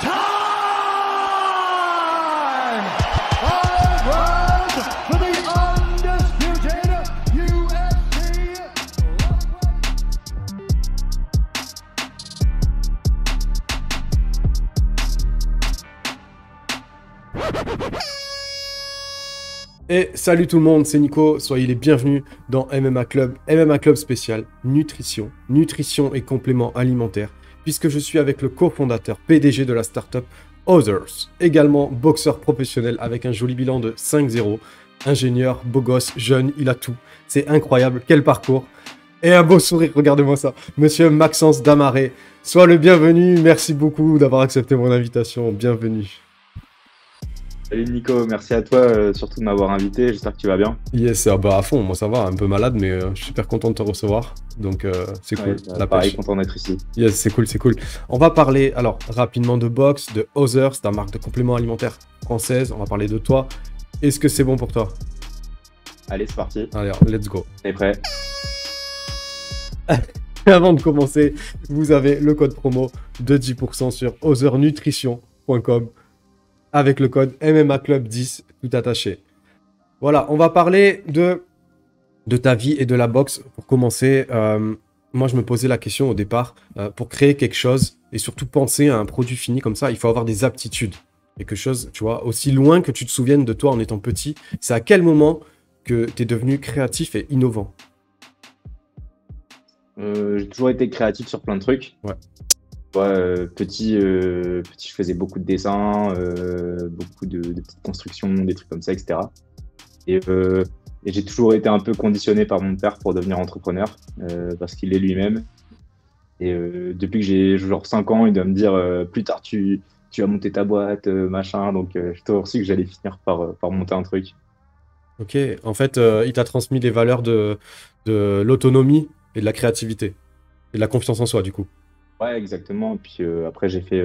time! Five rounds for the undisputed UFC Et salut tout le monde, c'est Nico, soyez les bienvenus dans MMA Club spécial nutrition, nutrition et compléments alimentaires, puisque je suis avec le cofondateur PDG de la startup Others, également boxeur professionnel avec un joli bilan de 5-0, ingénieur, beau gosse, jeune, il a tout, c'est incroyable, quel parcours, et un beau sourire, regardez-moi ça, monsieur Maxence Damaré, sois le bienvenu, merci beaucoup d'avoir accepté mon invitation, bienvenue. Salut Nico, merci à toi surtout de m'avoir invité, j'espère que tu vas bien. Yes, bah à fond, moi ça va, un peu malade, mais je suis super content de te recevoir, donc c'est cool. Ouais, pareil, content d'être ici. Yes, c'est cool, c'est cool. On va parler alors rapidement de boxe, de Others, ta marque de compléments alimentaires française, on va parler de toi. Est-ce que c'est bon pour toi? Allez, c'est parti. Allez, let's go. T'es prêt? Avant de commencer, vous avez le code promo de 10% sur othernutrition.com avec le code MMA Club 10, tout attaché. Voilà, on va parler de ta vie et de la boxe. Pour commencer, moi je me posais la question au départ, pour créer quelque chose et surtout penser à un produit fini comme ça, il faut avoir des aptitudes. Quelque chose, tu vois, aussi loin que tu te souviennes de toi en étant petit, c'est à quel moment que tu es devenu créatif et innovant? J'ai toujours été créatif sur plein de trucs. Ouais. Petit, je faisais beaucoup de dessins, beaucoup de petites constructions, des trucs comme ça, etc. Et j'ai toujours été un peu conditionné par mon père pour devenir entrepreneur, parce qu'il est lui-même. Et depuis que j'ai genre 5 ans, il doit me dire plus tard tu vas monter ta boîte, machin. Donc j'ai toujours su que j'allais finir par monter un truc. Ok, en fait, il t'a transmis les valeurs de l'autonomie et de la créativité. Et de la confiance en soi, du coup. Ouais, exactement. Puis après, j'ai fait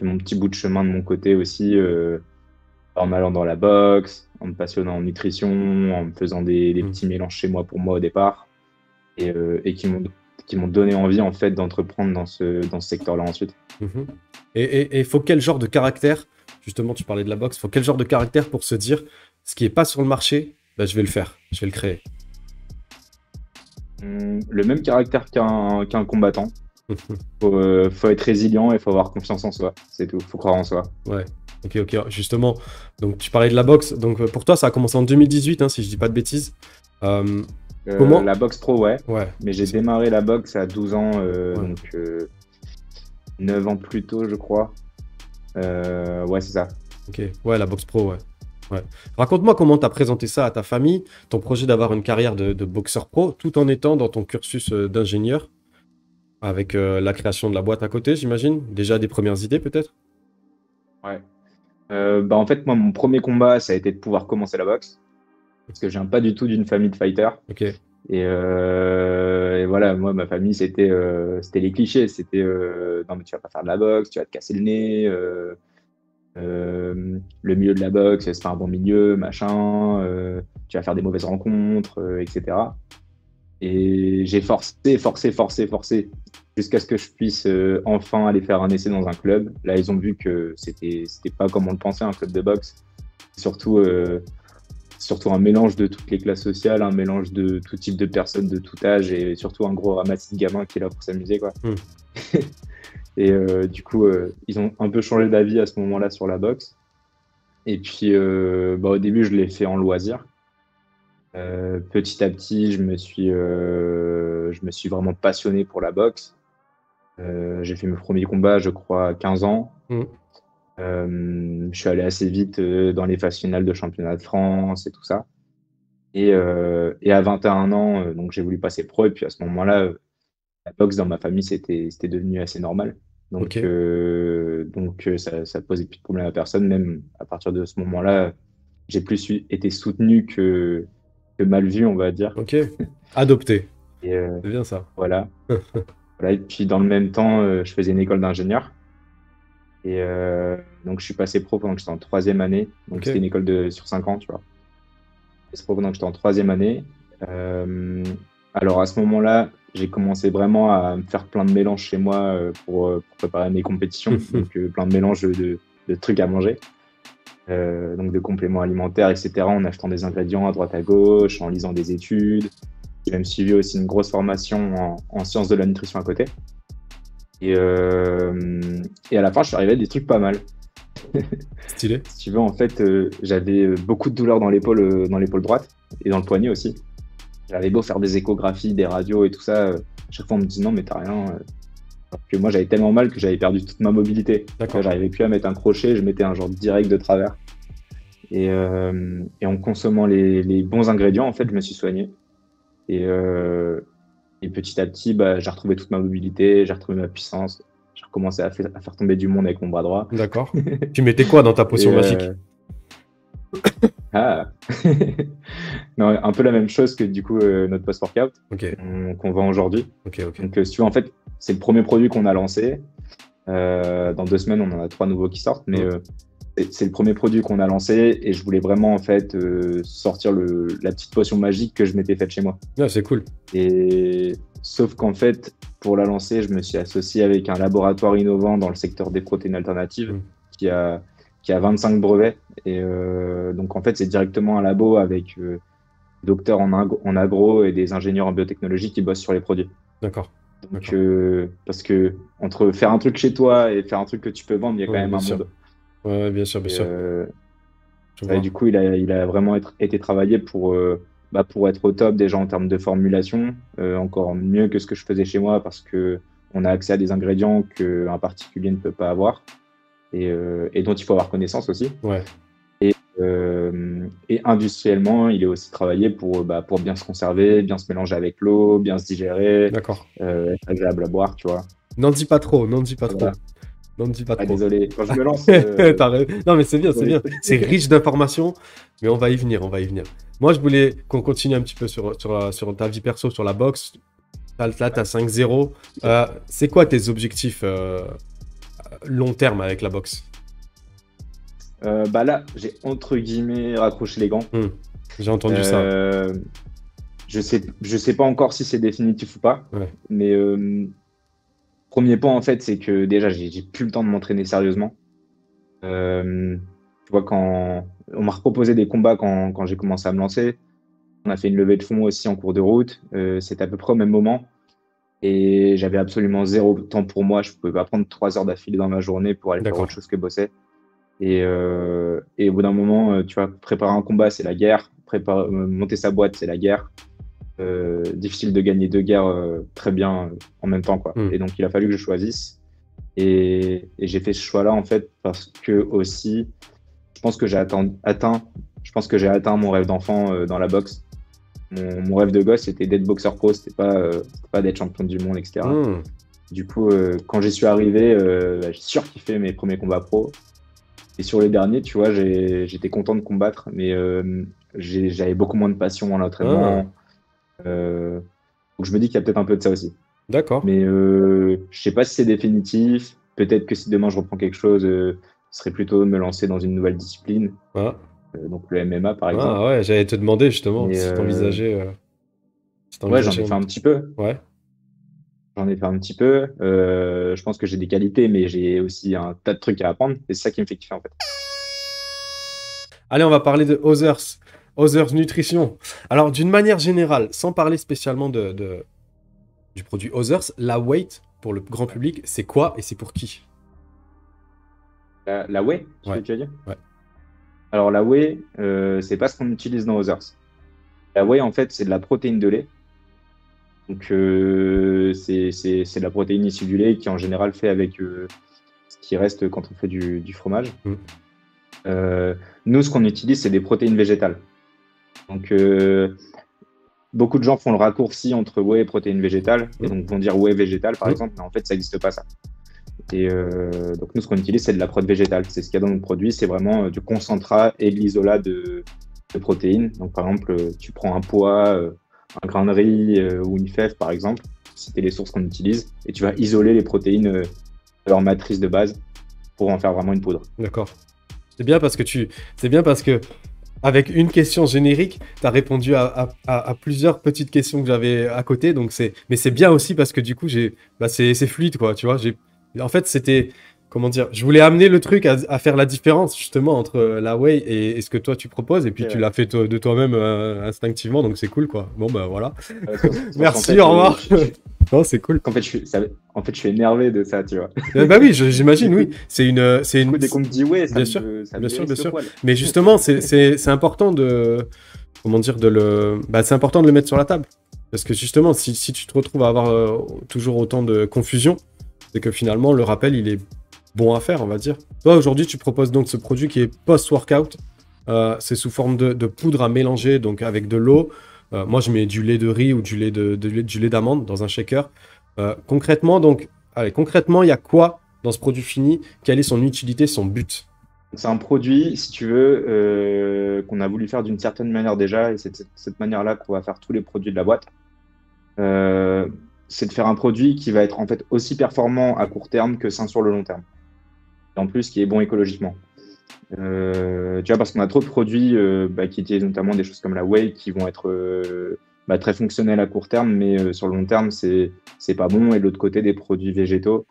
mon petit bout de chemin de mon côté aussi, en allant dans la boxe, en me passionnant en nutrition, en me faisant des petits mélanges chez moi pour moi au départ, et qui m'ont donné envie en fait d'entreprendre dans ce secteur-là ensuite. Et faut quel genre de caractère, justement, tu parlais de la boxe, faut quel genre de caractère pour se dire ce qui n'est pas sur le marché, bah, je vais le faire, je vais le créer. Le même caractère qu'un combattant. Faut être résilient et faut avoir confiance en soi, c'est tout, faut croire en soi. Ouais, ok, justement, donc tu parlais de la boxe, donc pour toi ça a commencé en 2018, hein, si je dis pas de bêtises. Comment? La boxe pro, ouais, mais j'ai démarré la boxe à 12 ans, donc 9 ans plus tôt, je crois. Ouais, c'est ça. Ok, ouais, la boxe pro, ouais. Raconte-moi comment tu as présenté ça à ta famille, ton projet d'avoir une carrière de boxeur pro, tout en étant dans ton cursus d'ingénieur. Avec la création de la boîte à côté, j'imagine. Déjà des premières idées, peut-être? Ouais. En fait, moi, mon premier combat, ça a été de pouvoir commencer la boxe. Parce que je viens pas du tout d'une famille de fighters. Ok. Et voilà, moi, ma famille, c'était les clichés. C'était non, mais tu vas pas faire de la boxe, tu vas te casser le nez. Le milieu de la boxe, c'est pas un bon milieu, machin. Tu vas faire des mauvaises rencontres, etc. Et j'ai forcé jusqu'à ce que je puisse enfin aller faire un essai dans un club. Là, ils ont vu que c'était pas comme on le pensait, un club de boxe. Surtout un mélange de toutes les classes sociales, un mélange de tout type de personnes, de tout âge, et surtout un gros ramassis de gamins qui est là pour s'amuser, quoi. Et du coup, ils ont un peu changé d'avis à ce moment-là sur la boxe. Et puis, au début, je l'ai fait en loisir. Petit à petit, je me suis vraiment passionné pour la boxe. J'ai fait mes premiers combats, je crois, à 15 ans. Je suis allé assez vite dans les phases finales de championnat de France et tout ça. Et à 21 ans, donc j'ai voulu passer pro. Et puis à ce moment-là, la boxe dans ma famille, c'était devenu assez normal. Donc, ça posait plus de problème à personne. Même à partir de ce moment-là, j'ai plus été soutenu que mal vu, on va dire. Ok, adopté. Et, c'est bien ça. Voilà. Voilà. Et puis dans le même temps, je faisais une école d'ingénieur. Et donc je suis passé pro pendant que j'étais en 3e année. Donc c'était une école sur 5 ans, tu vois. Je suis pro pendant que j'étais en 3e année. Alors à ce moment-là, j'ai commencé vraiment à me faire plein de mélanges chez moi pour préparer mes compétitions. Donc, plein de mélanges de trucs à manger. Donc, de compléments alimentaires, etc. En achetant des ingrédients à droite à gauche, en lisant des études. J'ai même suivi aussi une grosse formation en sciences de la nutrition à côté. Et à la fin, je suis arrivé à des trucs pas mal. Stylé. Si tu veux, en fait, j'avais beaucoup de douleurs dans l'épaule droite et dans le poignet aussi. J'avais beau faire des échographies, des radios et tout ça, chaque fois on me disait non mais t'as rien. Alors que moi j'avais tellement mal que j'avais perdu toute ma mobilité. J'arrivais plus à mettre un crochet, je mettais un genre direct de travers. Et en consommant les bons ingrédients, en fait, je me suis soigné. Et petit à petit, j'ai retrouvé toute ma mobilité, j'ai retrouvé ma puissance. J'ai recommencé à faire tomber du monde avec mon bras droit. D'accord. Tu mettais quoi dans ta potion magique? Non, un peu la même chose que du coup notre post-workout qu'on vend aujourd'hui. Ok. Donc si tu veux, en fait, c'est le premier produit qu'on a lancé. Dans 2 semaines, on en a 3 nouveaux qui sortent, mais c'est le premier produit qu'on a lancé et je voulais vraiment en fait sortir la petite potion magique que je m'étais faite chez moi. Ouais, c'est cool. Et sauf qu'en fait, pour la lancer, je me suis associé avec un laboratoire innovant dans le secteur des protéines alternatives qui a 25 brevets. Et donc, en fait, c'est directement un labo avec des docteurs en agro et des ingénieurs en biotechnologie qui bossent sur les produits. D'accord. Donc, parce que entre faire un truc chez toi et faire un truc que tu peux vendre, il y a quand même un monde. Ouais, bien sûr. Et du coup, il a vraiment été travaillé pour être au top déjà en termes de formulation, encore mieux que ce que je faisais chez moi parce qu'on a accès à des ingrédients qu'un particulier ne peut pas avoir et dont il faut avoir connaissance aussi. Ouais. Et industriellement, il est aussi travaillé pour bien se conserver, bien se mélanger avec l'eau, bien se digérer, D'accord. être agréable à boire, tu vois. N'en dis pas trop. Voilà. N'en dis pas trop. Désolé, quand je me lance. Non, mais c'est bien. C'est riche d'informations, mais on va y venir. Moi, je voulais qu'on continue un petit peu sur ta vie perso, sur la boxe. Là, tu as 5-0. C'est quoi tes objectifs long terme avec la boxe? Là, j'ai entre guillemets raccroché les gants. J'ai entendu ça. Je sais pas encore si c'est définitif ou pas, mais premier point en fait, c'est que déjà j'ai plus le temps de m'entraîner sérieusement. Tu vois, quand on m'a proposé des combats quand j'ai commencé à me lancer, on a fait une levée de fonds aussi en cours de route. C'était à peu près au même moment. Et j'avais absolument 0 temps pour moi. Je pouvais pas prendre 3 heures d'affilée dans ma journée pour aller faire autre chose que bosser. Et au bout d'un moment, tu vois, préparer un combat, c'est la guerre. Monter sa boîte, c'est la guerre. Difficile de gagner 2 guerres très bien en même temps, quoi. Et donc, il a fallu que je choisisse. Et j'ai fait ce choix-là, en fait, parce que aussi, je pense que j'ai atteint mon rêve d'enfant dans la boxe. Mon rêve de gosse, c'était d'être boxeur pro, c'était pas d'être champion du monde, etc. Du coup, quand j'y suis arrivé, j'ai surkiffé mes premiers combats pro. Et sur les derniers, tu vois, j'étais content de combattre, mais j'avais beaucoup moins de passion en l'entraînement. Donc je me dis qu'il y a peut-être un peu de ça aussi. D'accord. Mais je sais pas si c'est définitif. Peut-être que si demain je reprends quelque chose, ce serait plutôt de me lancer dans une nouvelle discipline. Donc le MMA par exemple. Ah ouais, j'allais te demander justement si t'envisageais. Ouais, j'en ai fait un petit peu. Ouais. J'en ai fait un petit peu. Je pense que j'ai des qualités, mais j'ai aussi un tas de trucs à apprendre. Et c'est ça qui me fait kiffer en fait. Allez, on va parler de Others Nutrition. Alors, d'une manière générale, sans parler spécialement du produit Others, la weight pour le grand public, c'est quoi et c'est pour qui? La whey, c'est ce que tu vas dire? Ouais. Alors la whey, c'est pas ce qu'on utilise dans Others. La whey, en fait, c'est de la protéine de lait. Donc c'est de la protéine issue du lait qui est en général fait avec ce qui reste quand on fait du fromage. Nous, ce qu'on utilise, c'est des protéines végétales. Donc beaucoup de gens font le raccourci entre whey et protéines végétales et donc vont dire whey végétale par exemple, mais en fait ça n'existe pas ça. Et donc nous, ce qu'on utilise, c'est de la prot végétale. C'est ce qu'il y a dans notre produit, c'est vraiment du concentrat et de l'isolat de protéines. Donc par exemple, tu prends un pois, un grain de riz ou une fève par exemple, c'était les sources qu'on utilise, et tu vas isoler les protéines de leur matrice de base pour en faire vraiment une poudre. D'accord. C'est bien parce que avec une question générique, tu as répondu à plusieurs petites questions que j'avais à côté. Donc mais c'est bien aussi parce que du coup, c'est fluide, quoi. Tu vois, en fait, c'était, comment dire, je voulais amener le truc à faire la différence justement entre la Whey et ce que toi tu proposes. Et puis tu l'as fait de toi-même instinctivement. Donc c'est cool, quoi. Bon, bah voilà. Merci, au revoir. Non, c'est cool. En fait, je suis énervé de ça, tu vois. Bah oui, j'imagine, oui. C'est une. Dès qu'on me dit ouais, bien sûr, bien sûr. Poil. Mais justement, c'est important de, comment dire, c'est important de le mettre sur la table, parce que justement, si tu te retrouves à avoir toujours autant de confusion, c'est que finalement le rappel il est bon à faire, on va dire. Toi aujourd'hui, tu proposes donc ce produit qui est post-workout. C'est sous forme de poudre à mélanger, donc avec de l'eau. Moi, je mets du lait de riz ou du lait d'amande dans un shaker. Concrètement, il y a quoi dans ce produit fini? Quelle est son utilité, son but? C'est un produit, si tu veux, qu'on a voulu faire d'une certaine manière déjà, et c'est de cette manière-là qu'on va faire tous les produits de la boîte. C'est de faire un produit qui va être en fait aussi performant à court terme que sain sur le long terme. Et en plus, qui est bon écologiquement. Tu vois, parce qu'on a trop de produits qui utilisent notamment des choses comme la whey qui vont être très fonctionnels à court terme, mais sur le long terme, c'est pas bon. Et de l'autre côté, des produits végétaux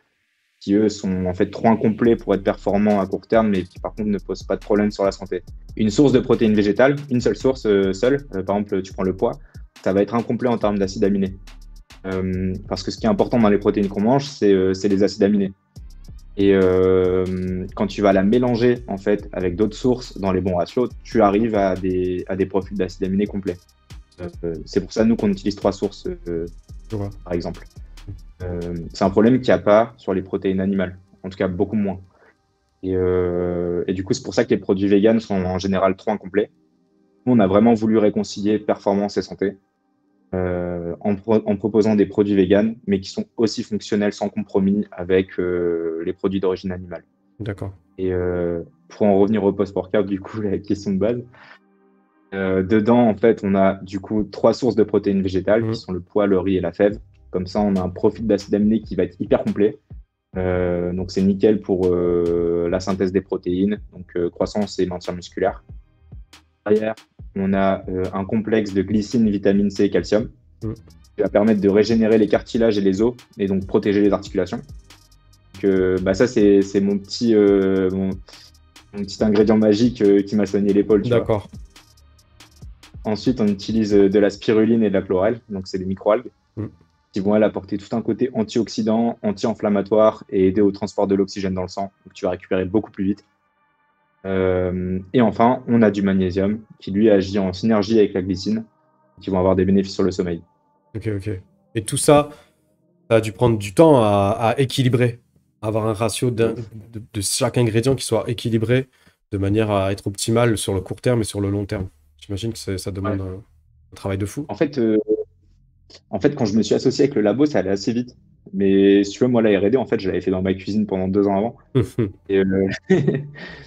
qui, eux, sont en fait trop incomplets pour être performants à court terme, mais qui, par contre, ne posent pas de problème sur la santé. Une source de protéines végétales, une seule source, par exemple, tu prends le pois, ça va être incomplet en termes d'acides aminés. Parce que ce qui est important dans les protéines qu'on mange, c'est les acides aminés. Et quand tu vas la mélanger en fait avec d'autres sources dans les bons ratios, tu arrives à des profils d'acides aminés complets. C'est pour ça nous qu'on utilise 3 sources par exemple. C'est un problème qu'il n'y a pas sur les protéines animales, en tout cas beaucoup moins. Et du coup c'est pour ça que les produits véganes sont en général trop incomplets. Nous on a vraiment voulu réconcilier performance et santé. En proposant des produits véganes, mais qui sont aussi fonctionnels sans compromis avec les produits d'origine animale. D'accord. Et pour en revenir au post-workout, du coup, la question de base, dedans, en fait, on a du coup 3 sources de protéines végétales, qui sont le pois, le riz et la fève. Comme ça, on a un profil d'acides aminés qui va être hyper complet. Donc, c'est nickel pour la synthèse des protéines, donc croissance et maintien musculaire. Derrière, on a un complexe de glycine, vitamine C et calcium qui va permettre de régénérer les cartilages et les os et donc protéger les articulations. Donc, ça, c'est mon petit ingrédient magique qui m'a soigné l'épaule. D'accord. Ensuite, on utilise de la spiruline et de la chlorelle, donc c'est des microalgues qui vont apporter tout un côté antioxydant, anti-inflammatoire et aider au transport de l'oxygène dans le sang. Donc, tu vas récupérer beaucoup plus vite. Et enfin, on a du magnésium qui lui agit en synergie avec la glycine, qui vont avoir des bénéfices sur le sommeil. Ok. Et tout ça, ça a dû prendre du temps à équilibrer, avoir un ratio de chaque ingrédient qui soit équilibré de manière à être optimal sur le court terme et sur le long terme. J'imagine que ça demande un travail de fou. En fait, quand je me suis associé avec le labo, ça allait assez vite. Mais si tu veux, moi, la R&D, en fait, je l'avais fait dans ma cuisine pendant 2 ans avant. Et,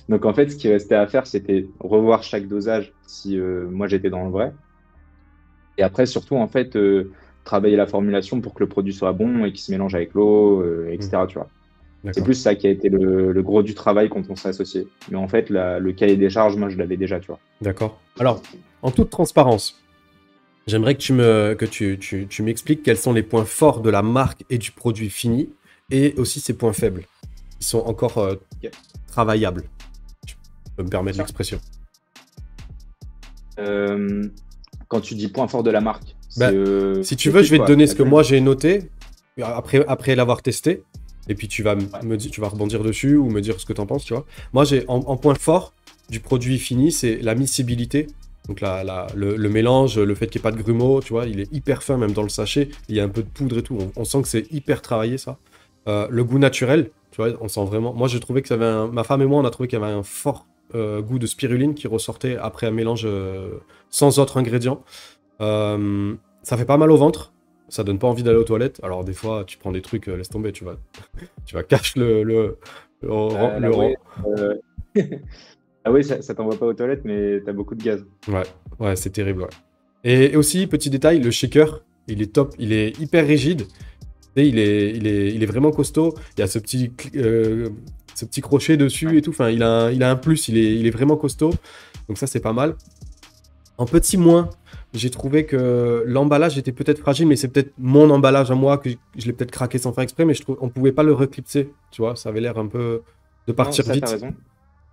donc, en fait, ce qui restait à faire, c'était revoir chaque dosage si moi, j'étais dans le vrai. Et après, surtout, en fait, travailler la formulation pour que le produit soit bon et qu'il se mélange avec l'eau, etc. Tu vois. C'est plus ça qui a été le gros du travail quand on s'est associé. Mais en fait, le cahier des charges, moi, je l'avais déjà, tu vois. D'accord. Alors, en toute transparence, j'aimerais que tu m'expliques quels sont les points forts de la marque et du produit fini, et aussi ses points faibles, qui sont encore travaillables. Tu peux me permettre l'expression. Quand tu dis point fort de la marque, si tu veux, je vais te donner ce que moi j'ai noté, après l'avoir testé, et puis tu vas rebondir dessus, ou me dire ce que tu en penses, tu vois. Moi, j'ai en point fort du produit fini, c'est la miscibilité. Donc le mélange, le fait qu'il n'y ait pas de grumeaux, tu vois, il est hyper fin même dans le sachet, il y a un peu de poudre et tout, on sent que c'est hyper travaillé ça. Le goût naturel, tu vois, on sent vraiment... Moi j'ai trouvé que ça avait ma femme et moi on a trouvé qu'il y avait un fort goût de spiruline qui ressortait après un mélange sans autres ingrédients. Ça fait pas mal au ventre, ça donne pas envie d'aller aux toilettes, alors des fois tu prends des trucs, laisse tomber, tu vas cacher le rang. Ah oui, ça t'envoie pas aux toilettes, mais t'as beaucoup de gaz. Ouais, c'est terrible, ouais. Et aussi, petit détail, le shaker, il est top, il est hyper rigide. Et il est vraiment costaud. Il y a ce petit ce petit crochet dessus et tout. Enfin, il a un plus, il est vraiment costaud. Donc ça, c'est pas mal. En petit moins, j'ai trouvé que l'emballage était peut-être fragile, mais c'est peut-être mon emballage à moi, que je l'ai peut-être craqué sans faire exprès, mais je trouve on pouvait pas le reclipser, tu vois, ça avait l'air un peu de Non, partir ça, vite. t'as raison.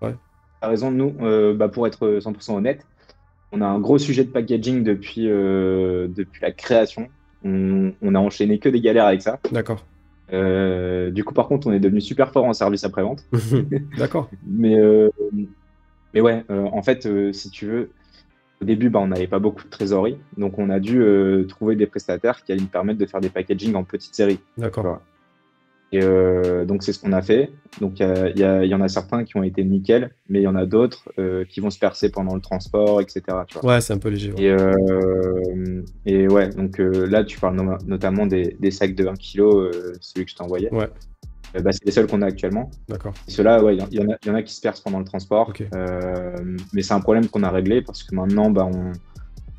Ouais. T'as raison, nous, pour être 100% honnête, on a un gros sujet de packaging depuis la création. On a enchaîné que des galères avec ça. D'accord. Du coup, par contre, on est devenu super fort en service après-vente. D'accord. Mais, mais ouais, en fait, si tu veux, au début, on n'avait pas beaucoup de trésorerie. Donc, on a dû trouver des prestataires qui allaient nous permettre de faire des packaging en petite série. D'accord. Voilà. Et donc, c'est ce qu'on a fait. Donc, il y en a certains qui ont été nickel, mais il y en a d'autres qui vont se percer pendant le transport, etc. Tu vois. Ouais, c'est un peu léger. Ouais. Et ouais, donc là, tu parles notamment des sacs de 1 kg, celui que je t'ai envoyé. Ouais. C'est les seuls qu'on a actuellement. D'accord. Et ceux-là, ouais, il y en a qui se percent pendant le transport. Ok. Mais c'est un problème qu'on a réglé parce que maintenant,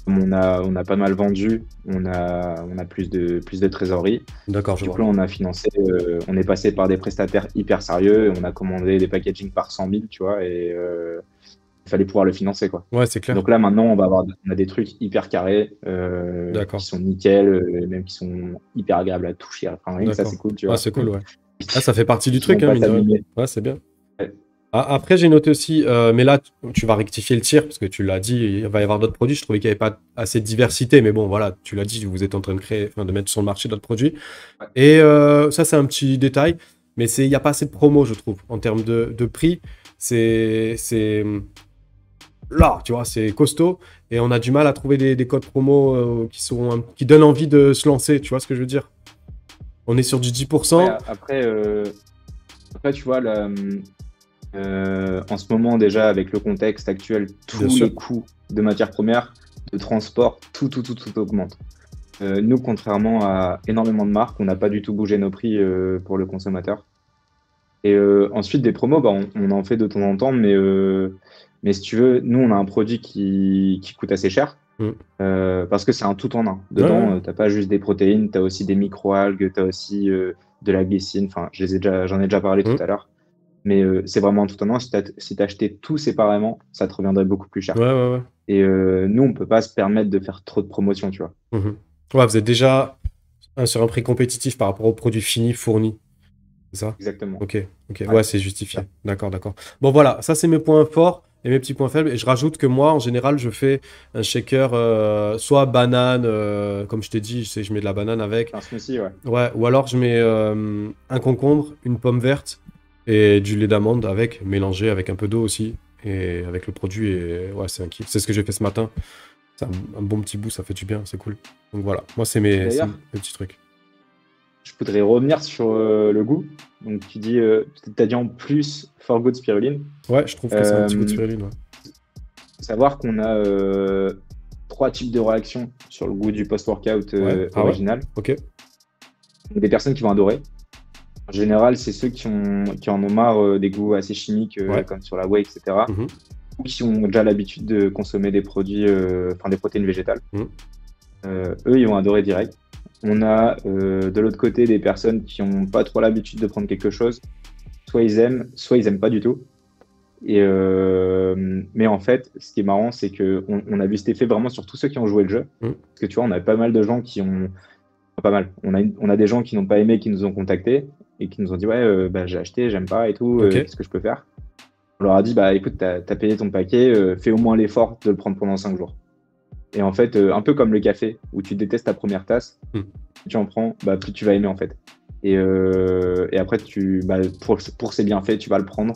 on a pas mal vendu, on a plus de trésorerie. D'accord, je Du vois. coup, on a financé, on est passé par des prestataires hyper sérieux, et on a commandé des packaging par 100 000, tu vois, et il fallait pouvoir le financer, quoi. Ouais, c'est clair. Donc là, maintenant, on a des trucs hyper carrés, D'accord. qui sont nickel, même qui sont hyper agréables à toucher. Enfin, rien que ça, D'accord. c'est cool, tu Ah, vois. c'est cool, ouais. Ah, ça fait partie du Ils vont truc, hein, pas mine de rien. s'abîmer. Ouais, c'est bien. Ouais. Ah, après, j'ai noté aussi, mais là, tu vas rectifier le tir, parce que tu l'as dit, il va y avoir d'autres produits. Je trouvais qu'il n'y avait pas assez de diversité, mais bon, voilà, tu l'as dit, vous êtes en train de créer, enfin, de mettre sur le marché d'autres produits. Ouais. Et ça, c'est un petit détail, mais il n'y a pas assez de promo, je trouve, en termes de prix. C'est là, tu vois, c'est costaud, et on a du mal à trouver des codes promo qui donnent envie de se lancer, tu vois ce que je veux dire? On est sur du 10%. Ouais, après, tu vois, en ce moment, déjà, avec le contexte actuel, Bien tous sûr. les coûts de matières premières, de transport, tout augmente. Nous, contrairement à énormément de marques, on n'a pas du tout bougé nos prix pour le consommateur. Et ensuite, des promos, on en fait de temps en temps, mais si tu veux, nous, on a un produit qui coûte assez cher. Mm. Parce que c'est un tout en un. Dedans, Ouais. t'as pas juste des protéines, t'as aussi des microalgues, t'as aussi de la glycine. Enfin, j'en ai déjà parlé tout à l'heure. Mais c'est vraiment un tout en un. Si t'achetais tout séparément, ça te reviendrait beaucoup plus cher. Ouais. Et nous, on peut pas se permettre de faire trop de promotions, tu vois. Mhm. Ouais, vous êtes déjà sur un prix compétitif par rapport aux produits finis fournis. C'est ça? Exactement. Ok. Ouais. Ouais, c'est justifié. D'accord. Bon, voilà, ça, c'est mes points forts et mes petits points faibles. Et je rajoute que moi, en général, je fais un shaker soit banane, comme je t'ai dit, je mets de la banane avec. Un smoothie, ouais. Ouais, ou alors je mets un concombre, une pomme verte et du lait d'amande avec, mélangé avec un peu d'eau aussi. Et avec le produit, et ouais, c'est un kiff. C'est ce que j'ai fait ce matin. C'est un bon petit bout, ça fait du bien, c'est cool. Donc voilà, moi, c'est mes petits trucs. Je voudrais revenir sur le goût. Donc, tu as dit en plus For Good Spiruline. Ouais, je trouve que c'est un petit goût de spiruline. Ouais. Faut savoir qu'on a 3 types de réactions sur le goût du post-workout original. Ok. Donc, des personnes qui vont adorer. En général, c'est ceux qui en ont marre des goûts assez chimiques, comme sur la whey, etc. Mhm. Ou qui ont déjà l'habitude de consommer des produits, des protéines végétales. Eux, ils vont adorer direct. On a de l'autre côté des personnes qui n'ont pas trop l'habitude de prendre quelque chose. Soit ils aiment pas du tout. Mais en fait, ce qui est marrant, c'est qu'on a vu cet effet vraiment sur tous ceux qui ont joué le jeu. Parce que tu vois, on a pas mal de gens qui ont... Pas mal. On a des gens qui n'ont pas aimé, qui nous ont contactés et qui nous ont dit ouais, j'ai acheté, j'aime pas et tout, qu'est-ce que je peux faire? On leur a dit écoute, t'as payé ton paquet, fais au moins l'effort de le prendre pendant 5 jours. Et en fait, un peu comme le café, où tu détestes ta première tasse, plus tu en prends, plus tu vas aimer en fait. Et après, pour ses bienfaits, tu vas le prendre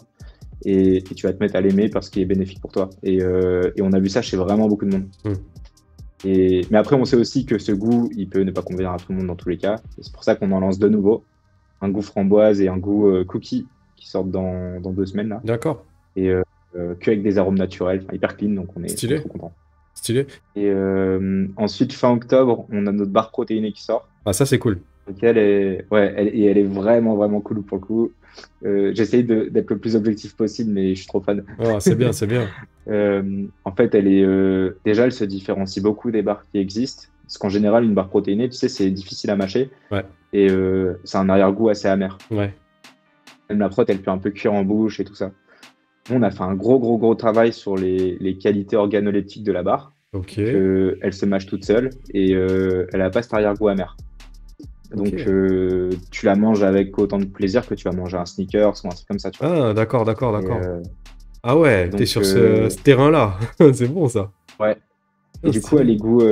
et tu vas te mettre à l'aimer parce qu'il est bénéfique pour toi. Et on a vu ça chez vraiment beaucoup de monde. Mais après, on sait aussi que ce goût, il peut ne pas convenir à tout le monde dans tous les cas. C'est pour ça qu'on en lance 2 nouveaux. Un goût framboise et un goût cookie qui sortent dans 2 semaines. Là. D'accord. Et qu'avec des arômes naturels, hyper clean, donc on est trop content. Stylé. Et ensuite, fin octobre, on a notre barre protéinée qui sort. Ah, ça, c'est cool. Donc elle est vraiment, vraiment cool pour le coup. J'essaye d'être le plus objectif possible, mais je suis trop fan. Oh, c'est bien, c'est bien. En fait, déjà, elle se différencie beaucoup des barres qui existent. Parce qu'en général, une barre protéinée, tu sais, c'est difficile à mâcher. Ouais. Et c'est un arrière-goût assez amer. Ouais. Même la prot, elle peut un peu cuire en bouche et tout ça. Nous, on a fait un gros travail sur les qualités organoleptiques de la barre. Ok. Elle se mâche toute seule et elle n'a pas cet arrière-goût amer. Donc, Ok. tu la manges avec autant de plaisir que tu vas manger un Snickers ou un truc comme ça, tu vois. Ah, d'accord. Et, Ah ouais, donc, t'es sur ce terrain-là. C'est bon, ça. ouais. Et Ah, du coup, elle a les goûts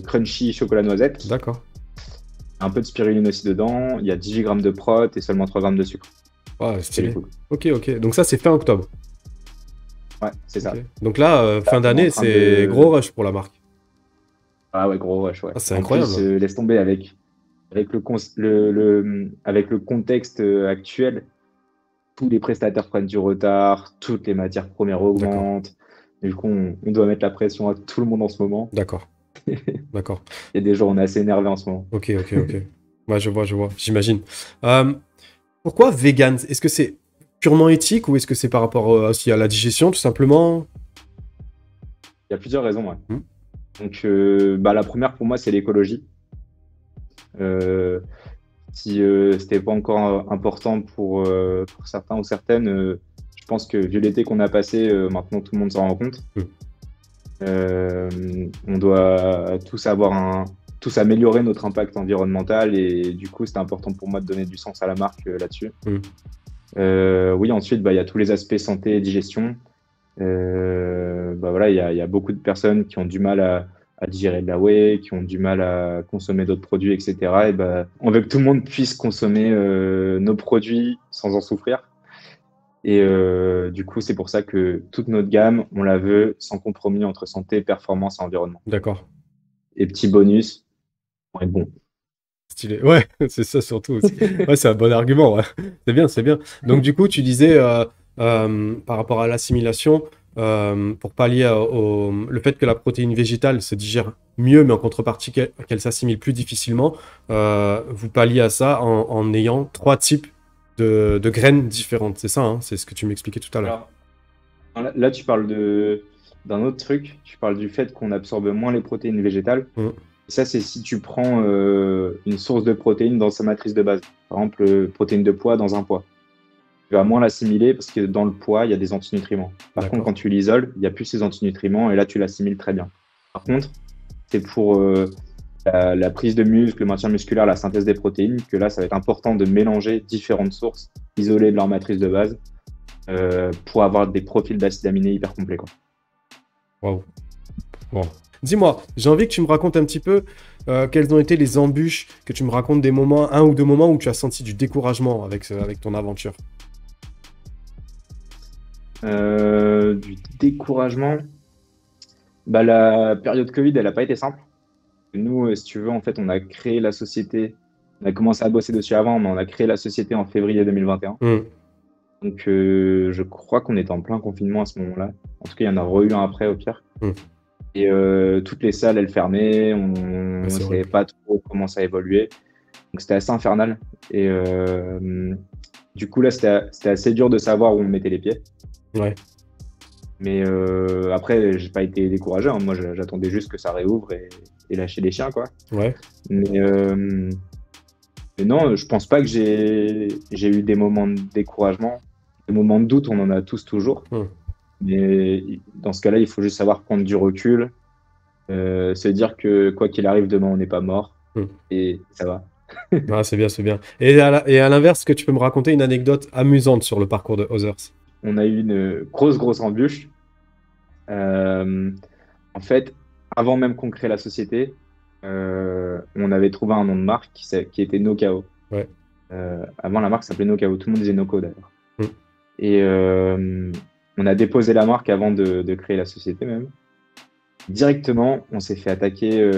crunchy, chocolat noisette. D'accord. Un peu de spiruline aussi dedans. Il y a 18 grammes de prot et seulement 3 grammes de sucre. Ouais, C'est stylé. cool. Ok. Donc ça, c'est fin octobre. Ouais, c'est ça. Ok. Donc là, fin on est en d'année, train c'est de- gros rush pour la marque. Ah ouais, gros rush, ouais. Ah, c'est En incroyable. plus, laisse tomber avec le contexte actuel, tous les prestataires prennent du retard, toutes les matières premières augmentent. Du coup, on doit mettre la pression à tout le monde en ce moment. D'accord. Il y a des jours où on est assez énervé en ce moment. Ok. Ouais, je vois, j'imagine. Pourquoi vegan? Est-ce que c'est purement éthique ou est-ce que c'est par rapport aussi à la digestion, tout simplement? Il y a plusieurs raisons, ouais. Hmm. Donc, la première pour moi, c'est l'écologie. Si c'était pas encore important pour certains ou certaines, je pense que vu l'été qu'on a passé, maintenant tout le monde s'en rend compte. On doit tous améliorer notre impact environnemental et du coup, c'était important pour moi de donner du sens à la marque là-dessus. Oui, ensuite, il y a tous les aspects santé et digestion. Voilà, il y a beaucoup de personnes qui ont du mal à digérer de la whey, qui ont du mal à consommer d'autres produits, etc. Et on veut que tout le monde puisse consommer nos produits sans en souffrir. Et du coup, c'est pour ça que toute notre gamme, on la veut sans compromis entre santé, performance et environnement. D'accord. Et petit bonus, on est bon. Stylé. Ouais, c'est ça surtout aussi. Ouais, c'est un bon argument. Ouais. C'est bien. Donc du coup, tu disais par rapport à l'assimilation, pour pallier le fait que la protéine végétale se digère mieux, mais en contrepartie qu'elle s'assimile plus difficilement, vous palliez à ça en ayant 3 types de graines différentes. C'est ça, hein, c'est ce que tu m'expliquais tout à l'heure. Alors, là, tu parles d'un autre truc. Tu parles du fait qu'on absorbe moins les protéines végétales. Ça, c'est si tu prends une source de protéines dans sa matrice de base. Par exemple, protéines de poids dans un poids. Tu vas moins l'assimiler parce que dans le poids, il y a des antinutriments. Par contre, quand tu l'isoles, il n'y a plus ces antinutriments et là, tu l'assimiles très bien. Par contre, c'est pour la prise de muscle, le maintien musculaire, la synthèse des protéines, que là, ça va être important de mélanger différentes sources isolées de leur matrice de base pour avoir des profils d'acides aminés hyper complets. Waouh. Bon. Dis-moi, j'ai envie que tu me racontes un petit peu quelles ont été les embûches, que tu me racontes un ou deux moments où tu as senti du découragement avec ton aventure. Du découragement, la période Covid, elle n'a pas été simple. Nous, si tu veux, en fait, on a créé la société. On a commencé à bosser dessus avant, mais on a créé la société en février 2021. Donc, je crois qu'on était en plein confinement à ce moment-là. En tout cas, il y en a eu un après, au pire. Et toutes les salles, elles fermaient. On ne savait pas trop comment ça évoluait. Donc, c'était assez infernal. Et du coup, là, c'était assez dur de savoir où on mettait les pieds. Ouais. Mais après, j'ai pas été découragé. Hein. Moi, j'attendais juste que ça réouvre et lâcher les chiens, quoi. Ouais. Mais non, je pense pas que j'ai eu des moments de découragement. Des moments de doute, on en a tous toujours. Mais dans ce cas-là, il faut juste savoir prendre du recul, se dire que quoi qu'il arrive, demain, on n'est pas mort. Et ça va. Ah, c'est bien. Et à l'inverse, est-ce que tu peux me raconter une anecdote amusante sur le parcours de Others? On a eu une grosse embûche. En fait, avant même qu'on crée la société, on avait trouvé un nom de marque qui était NoKao. Ouais. Avant, la marque s'appelait NoKao. Tout le monde disait Noco d'ailleurs. Et on a déposé la marque avant de créer la société même. Directement, on s'est fait attaquer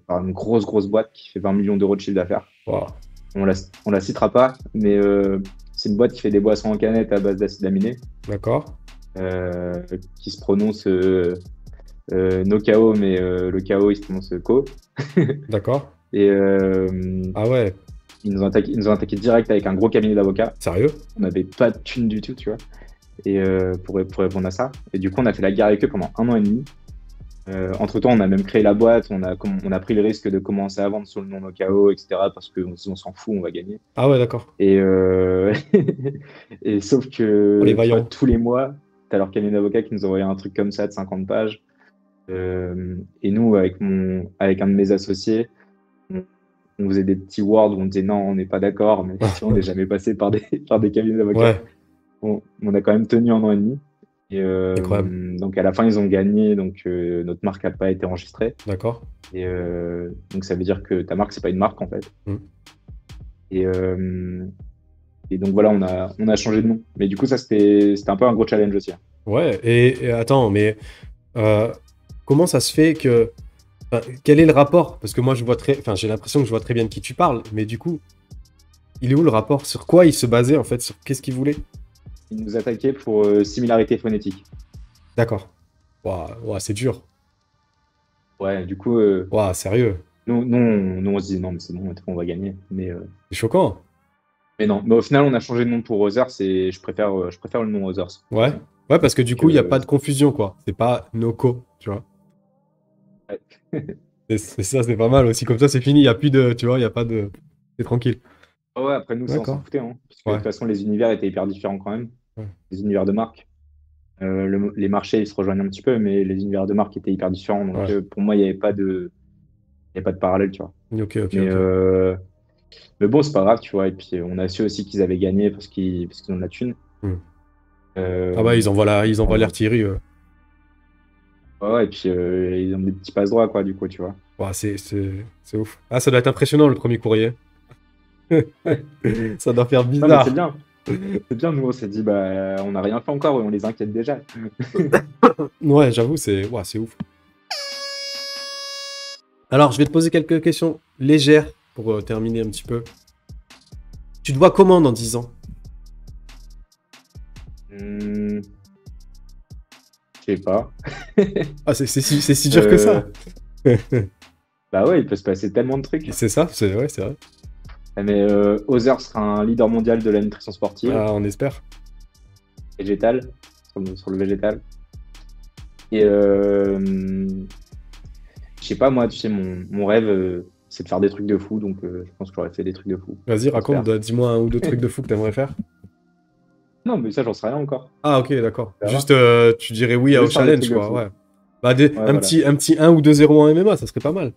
par une grosse boîte qui fait 20 millions d'euros de chiffre d'affaires. Wow. On la citera pas, mais c'est une boîte qui fait des boissons en canette à base d'acides aminés. D'accord. Qui se prononce NoKao, mais le KO, il se prononce Ko. D'accord. Et ah ouais. Ils nous ont attaqué direct avec un gros cabinet d'avocats. Sérieux? On n'avait pas de thunes du tout, tu vois. Et pour répondre à ça. Et du coup, on a fait la guerre avec eux pendant 1 an et demi. Entre-temps, on a même créé la boîte, on a pris le risque de commencer à vendre sur le nom Nokao, etc. parce qu'on s'en fout, on va gagner. Ah ouais, d'accord. Et, et sauf Oh, les que tu vois, vaillants. tous les mois, tu as leur cabinet d'avocat qui nous envoyait un truc comme ça de 50 pages. Et nous, avec un de mes associés, on faisait des petits words où on disait non, on n'est pas d'accord, mais si on n'est jamais passé par des cabinets d'avocats. Ouais, On a quand même tenu 1 an et demi. Et incroyable. donc à la fin, ils ont gagné, donc notre marque n'a pas été enregistrée. D'accord. Et donc ça veut dire que ta marque, c'est pas une marque en fait. Mm. Et donc voilà, on a changé de nom. Mais du coup, ça c'était un peu un gros challenge aussi, hein. Ouais, et attends, mais comment ça se fait que... enfin, quel est le rapport? Parce que moi, enfin, j'ai l'impression que je vois très bien de qui tu parles, mais du coup, il est où le rapport? Sur quoi il se basait, en fait? Sur qu'est-ce qu'il voulait? Ils nous attaquaient pour similarité phonétique. D'accord. Ouah, c'est dur. Ouais, du coup, Ouah, sérieux. nous, on se dit non, mais c'est bon, on va gagner. C'est choquant. Mais non, mais au final, on a changé de nom pour Others et je préfère le nom Others. Ouais. Ouais, parce que du coup, il n'y a pas de confusion, quoi. C'est pas Noko, tu vois. Ouais. C'est ça, c'est pas mal aussi. Comme ça, c'est fini. Il n'y a plus de... Tu vois, il n'y a pas de... C'est tranquille. Ouais, après nous, ça, on s'en D'accord. foutait, hein, parce que Ouais. de toute façon, les univers étaient hyper différents quand même. Ouais. Les univers de marque. Les marchés, ils se rejoignent un petit peu, mais les univers de marque étaient hyper différents. Donc Ouais. pour moi, il n'y avait pas de parallèle, tu vois. Ok, Mais bon, c'est pas grave, tu vois. Et puis, on a su aussi qu'ils avaient gagné parce qu'ils ont de la thune. Hmm. Euh, Ah bah, ils envoient l'artillerie. Ouais, et puis ils ont des petits passe-droits, quoi, du coup, tu vois. Ouah, c'est ouf. Ah, ça doit être impressionnant, le premier courrier. Ça doit faire Non, mais bizarre. c'est bien. C'est bien, nous, on s'est dit, bah, on n'a rien fait encore et on les inquiète déjà. Ouais, j'avoue, ouah, c'est ouf. Alors, je vais te poser quelques questions légères pour terminer un petit peu. Tu te vois comment dans 10 ans? Je sais pas. Ah, c'est si dur que ça. Bah ouais, il peut se passer tellement de trucs. C'est ça, c'est vrai. Mais Other sera un leader mondial de la nutrition sportive, Ah, on espère. végétale, sur le végétal. Et je sais pas, moi, tu sais, mon rêve, c'est de faire des trucs de fou, donc je pense que j'aurais fait des trucs de fou. Vas-y, raconte, J'espère. dis-moi un ou deux trucs de fou que t'aimerais faire. Non, mais ça, j'en sais rien encore. Ah, ok, d'accord. Ça va. Juste, tu dirais oui au Juste faire des challenge, trucs de quoi, fou. ouais. Bah, Ouais, un voilà. petit 1 ou 2-0 en MMA, ça serait pas mal.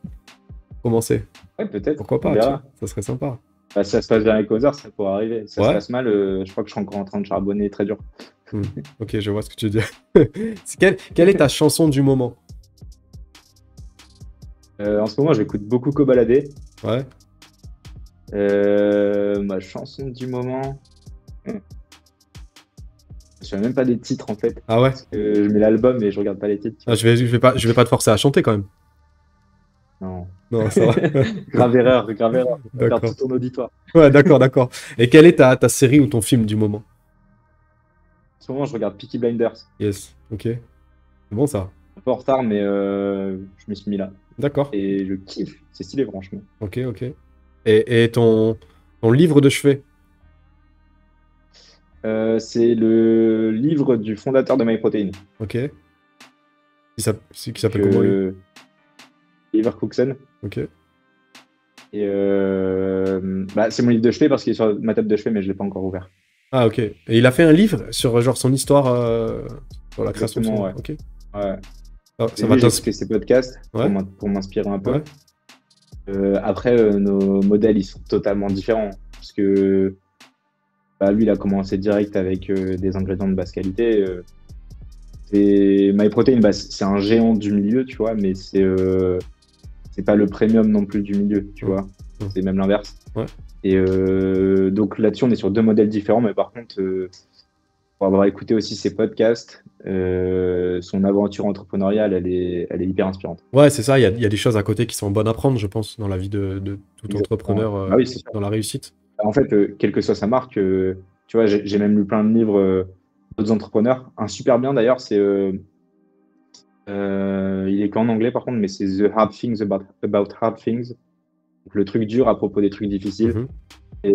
Commencer. Ouais, peut-être. Pourquoi On pas, verra. ça serait sympa. Bah, si ça se passe bien avec Other, ça pourrait arriver. Si ça Ouais. se passe mal, je crois que je suis encore en train de charbonner très dur. Ok, je vois ce que tu veux dire. Quelle est ta chanson du moment? En ce moment, j'écoute beaucoup Kobalade. Ouais. Ma chanson du moment. Je sais même pas des titres en fait. Ah ouais? Parce que je mets l'album et je regarde pas les titres. Ah, je vais pas te forcer à chanter quand même. Non. Non, ça va. Grave erreur. On va perdre D'accord. tout ton auditoire. Ouais, d'accord. Et quelle est ta série ou ton film du moment? En ce moment, je regarde Peaky Blinders. Yes, ok. C'est bon ça. Un peu en retard, mais je me suis mis là. D'accord. Et je kiffe. C'est stylé, franchement. Ok. Et ton livre de chevet? C'est le livre du fondateur de MyProtein. Ok. Qui s'appelle comment lui? Oliver Cookson. Ok. Et c'est mon livre de chevet parce qu'il est sur ma table de chevet, mais je l'ai pas encore ouvert. Ah, ok. Et il a fait un livre sur genre son histoire sur la création de son... Exactement, Ok. Ouais. Ça va J'ai t'inspirer. écouté ses podcasts Ouais. pour m'inspirer un peu. Ouais. Après, nos modèles, ils sont totalement différents. Parce que lui, il a commencé direct avec des ingrédients de basse qualité. MyProtein, c'est un géant du milieu, tu vois, mais c'est pas le premium non plus du milieu, tu vois. C'est même l'inverse. Ouais. Et donc là-dessus, on est sur deux modèles différents, mais par contre, pour avoir écouté aussi ses podcasts, son aventure entrepreneuriale, elle est hyper inspirante. Ouais, c'est ça, il y a des choses à côté qui sont bonnes à prendre, je pense, dans la vie de tout Exactement. entrepreneur Ah oui, c'est sûr. dans la réussite. En fait, quelle que soit sa marque, tu vois, j'ai même lu plein de livres d'autres entrepreneurs. Un super bien d'ailleurs, c'est il est qu'en anglais par contre, mais c'est The Hard Things about Hard Things. Donc, le truc dur à propos des trucs difficiles. Mhm. Et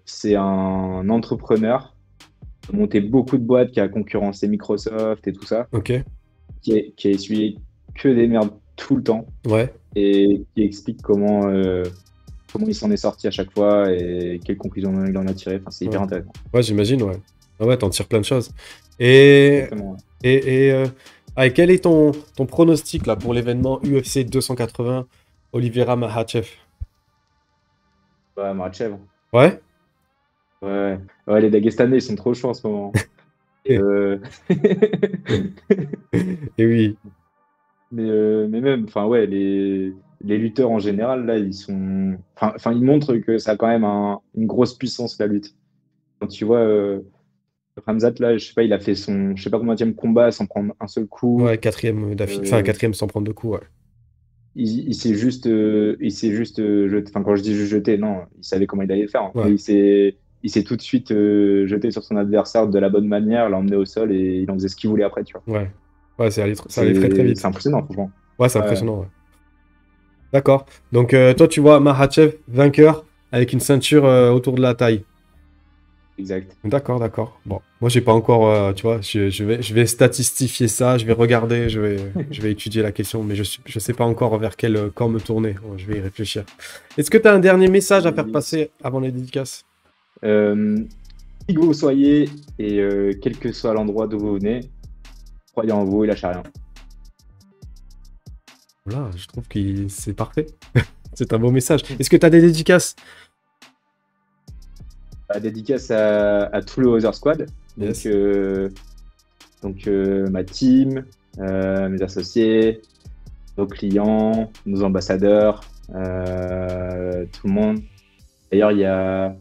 c'est un entrepreneur qui a monté beaucoup de boîtes, qui a concurrencé Microsoft et tout ça, Ok. qui a essuyé que des merdes tout le temps Ouais. et qui explique comment il s'en est sorti à chaque fois et quelles conclusions il en a tiré. Enfin, c'est hyper Ouais. intéressant. Ouais, j'imagine, ouais. Ah ouais, t'en tires plein de choses. Et, Exactement. allez, quel est ton pronostic là, pour l'événement UFC 280 Oliveira Makhachev? Ouais, Makhachev. Ouais? Ouais. Ouais, les Dagestanais, ils sont trop chauds en ce moment. Et, Et oui. mais même, enfin, ouais, les lutteurs en général, là, ils sont. Enfin, ils montrent que ça a quand même une grosse puissance, la lutte. Quand tu vois, Ramzat, là, je sais pas, il a fait son, je sais pas combienième combat sans prendre un seul coup. Ouais, quatrième d'affilée. Enfin, quatrième sans prendre de coups, ouais. Il s'est juste, jeté. Enfin, quand je dis juste jeté, non, il savait comment il allait le faire, hein. Ouais. Mais il s'est tout de suite jeté sur son adversaire de la bonne manière, l'a emmené au sol et il en faisait ce qu'il voulait après, tu vois. Ouais. Ouais, ça allait très très vite. C'est impressionnant, franchement. Ouais, c'est Ouais. impressionnant, ouais. D'accord. Donc, toi, tu vois Makhachev vainqueur avec une ceinture autour de la taille. Exact. D'accord, d'accord. Bon, moi, j'ai pas encore, tu vois, je vais statistifier ça, je vais regarder, je vais étudier la question, mais je sais pas encore vers quel camp me tourner. Bon, je vais y réfléchir. Est-ce que tu as un dernier message à faire passer avant les dédicaces? Qui que vous soyez et quel que soit l'endroit d'où vous venez, croyez en vous et lâchez rien. Voilà, je trouve que c'est parfait. C'est un beau message. Est-ce que tu as des dédicaces? Dédicace à tout le Other Squad. Yes. Donc, ma team, mes associés, nos clients, nos ambassadeurs, tout le monde. D'ailleurs, il y a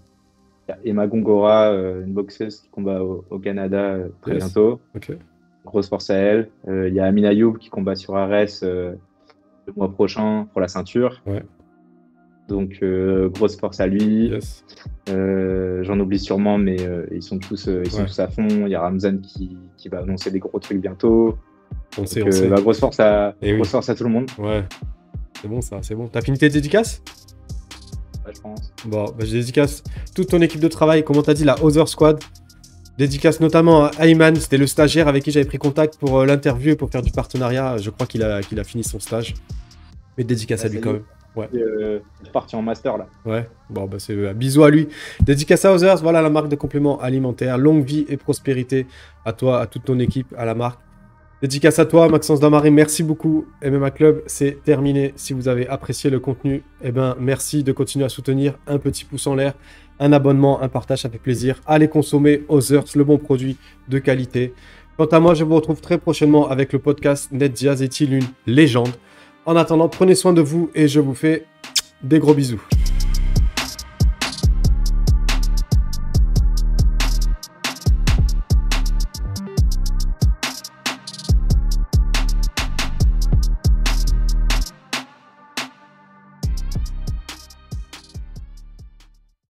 Emma Gongora, une boxeuse qui combat au Canada très Yes. bientôt. Ok. Grosse force à elle. Il y a Amina Youb qui combat sur Ares le mois prochain pour la ceinture. Ouais. Donc, grosse force à lui. Yes. J'en oublie sûrement, mais ils sont tous à fond. Il y a Ramzan qui va annoncer des gros trucs bientôt. On sait, Donc, on sait. grosse force à tout le monde, Ouais. C'est bon ça, c'est bon. T'as fini tes dédicaces? ouais, je pense. Bon, bah, je dédicace toute ton équipe de travail, comme on t'a dit, la Other Squad. Dédicace notamment à Ayman, c'était le stagiaire avec qui j'avais pris contact pour l'interview et pour faire du partenariat. Je crois qu'il a fini son stage. Mais dédicace à lui quand même. Ouais. Il est parti en master là. Ouais, bon, bah c'est bisous à lui. Dédicace à Others, voilà la marque de compléments alimentaires. Longue vie et prospérité à toi, à toute ton équipe, à la marque. Dédicace à toi, Maxence Damary, merci beaucoup. MMA Club, c'est terminé. Si vous avez apprécié le contenu, eh ben, merci de continuer à soutenir. Un petit pouce en l'air, un abonnement, un partage, ça fait plaisir. Allez consommer Others, le bon produit de qualité. Quant à moi, je vous retrouve très prochainement avec le podcast Ned Diaz est-il une légende? En attendant, prenez soin de vous et je vous fais des gros bisous.